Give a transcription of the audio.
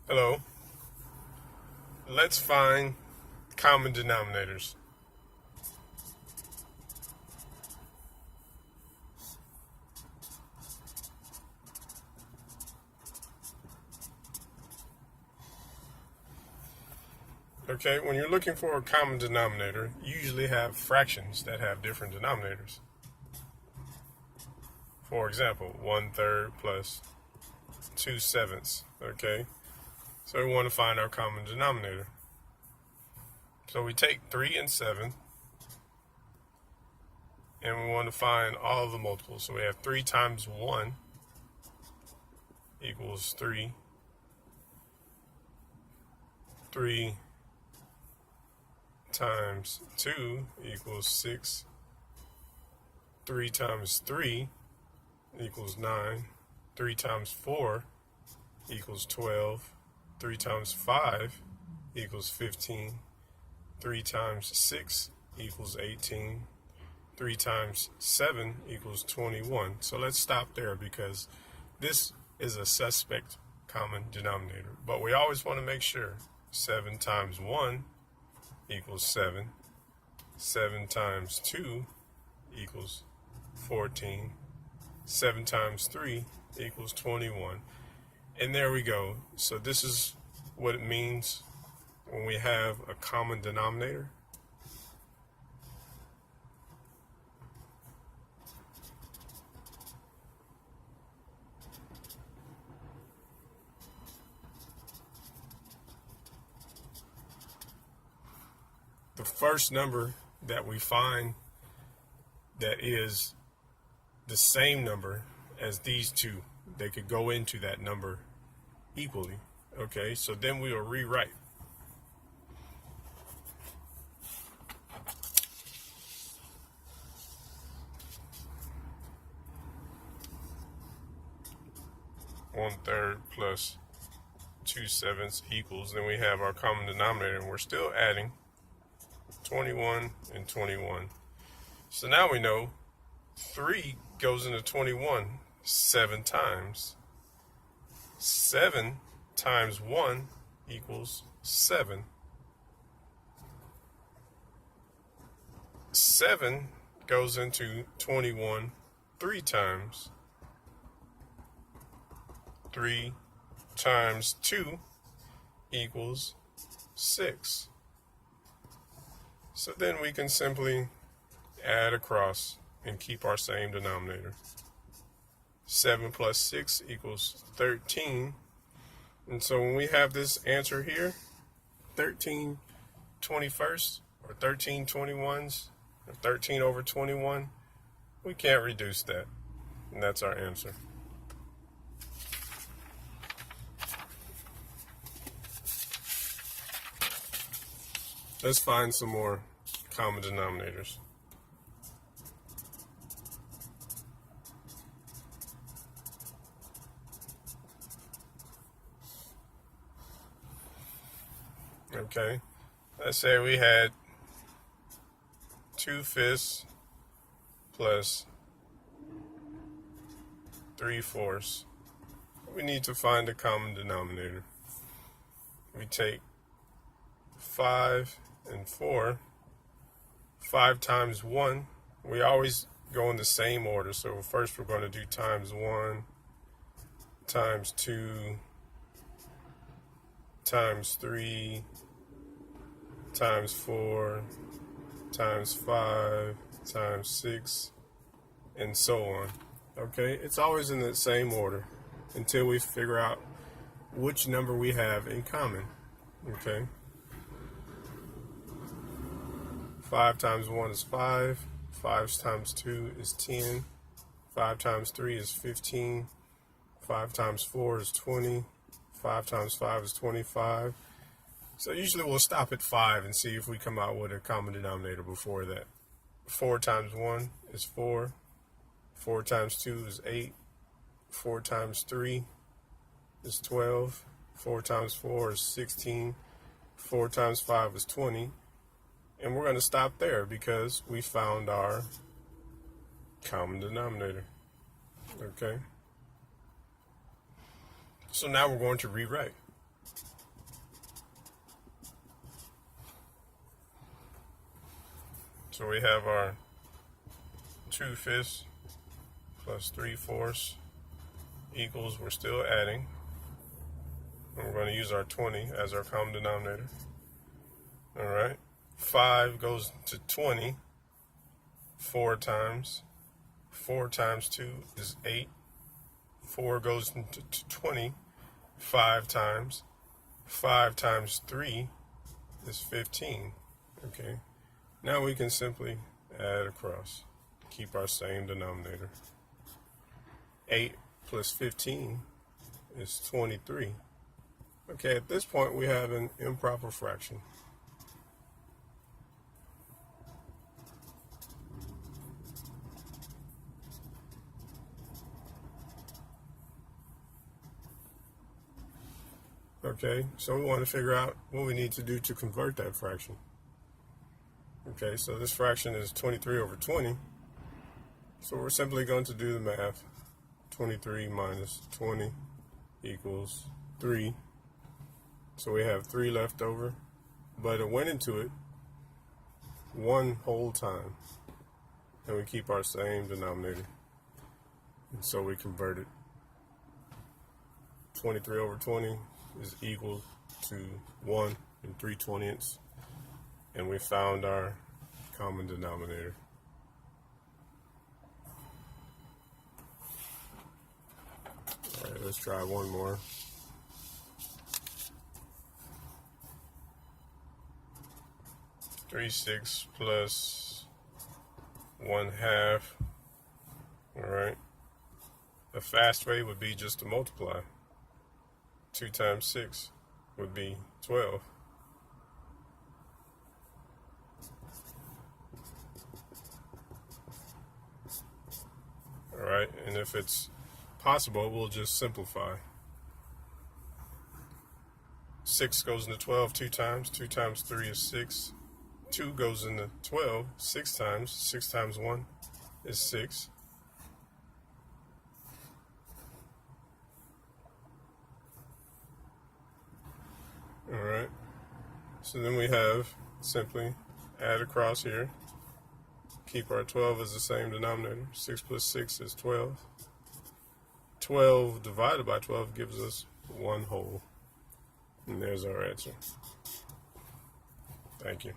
Hello. Let's find common denominators. Okay, when you're looking for a common denominator, you usually have fractions that have different denominators. For example, 1/3 plus 2/7. Okay, so we want to find our common denominator. So we take 3 and 7, and we want to find all of the multiples. So we have 3 times 1 equals 3. 3 times 2 equals 6. 3 times 3 equals 9. 3 times 4 equals 12. 3 times 5 equals 15. 3 times 6 equals 18. 3 times 7 equals 21. So let's stop there because this is a suspect common denominator. But we always want to make sure 7 times 1 equals 7. 7 times 2 equals 14. 7 times 3 equals 21. And there we go. So this is what it means when we have a common denominator. The first number that we find that is the same number as these two, they could go into that number equally. Okay, so then we will rewrite. One-third plus 2/7 equals, then we have our common denominator, and we're still adding 21 and 21. So now we know 3 goes into 21 7 times. 7 times 1 equals 7. 7 goes into 21 3 times. 3 times 2 equals 6. So then we can simply add across and keep our same denominator. 7 plus 6 equals 13. And so when we have this answer here, 13 21st or 13 21s, or 13 over 21, we can't reduce that. And that's our answer. Let's find some more common denominators. Okay, let's say we had 2/5 plus 3/4. We need to find a common denominator. We take 5 and 4. 5 times 1. We always go in the same order. So first we're going to do times 1, times 2, times 3, times 4, times 5, times 6, and so on. Okay, it's always in the same order until we figure out which number we have in common. Okay, 5 times 1 is 5, 5 times 2 is 10, 5 times 3 is 15, 5 times 4 is 20, 5 times 5 is 25. So usually we'll stop at 5 and see if we come out with a common denominator before that. 4 times 1 is 4. 4 times 2 is 8. 4 times 3 is 12. 4 times 4 is 16. 4 times 5 is 20. And we're going to stop there because we found our common denominator. Okay. So now we're going to rewrite. So we have our 2/5 plus 3/4 equals, we're still adding. And we're going to use our 20 as our common denominator. All right. 5 goes to 20 4 times. 4 times 2 is 8. 4 goes into 20 5 times. 5 times 3 is 15. Okay. Now we can simply add across. Keep our same denominator. 8 plus 15 is 23. Okay, at this point we have an improper fraction. Okay, so we want to figure out what we need to do to convert that fraction. Okay, so this fraction is 23 over 20. So we're simply going to do the math. 23 minus 20 equals 3. So we have 3 left over, but it went into it one whole time. And we keep our same denominator. And so we convert it. 23 over 20 is equal to 1 3/20. And we found our common denominator. All right, let's try one more. 3/6 plus 1/2. All right. A fast way would be just to multiply. 2 times 6 would be 12. All right, and if it's possible, we'll just simplify. 6 goes into 12 2 times. 2 times 3 is 6. 2 goes into 12 6 times. 6 times 1 is 6. All right. So then we have simply add across here. Keep our 12 as the same denominator. 6 plus 6 is 12. 12 divided by 12 gives us 1 whole. And there's our answer. Thank you.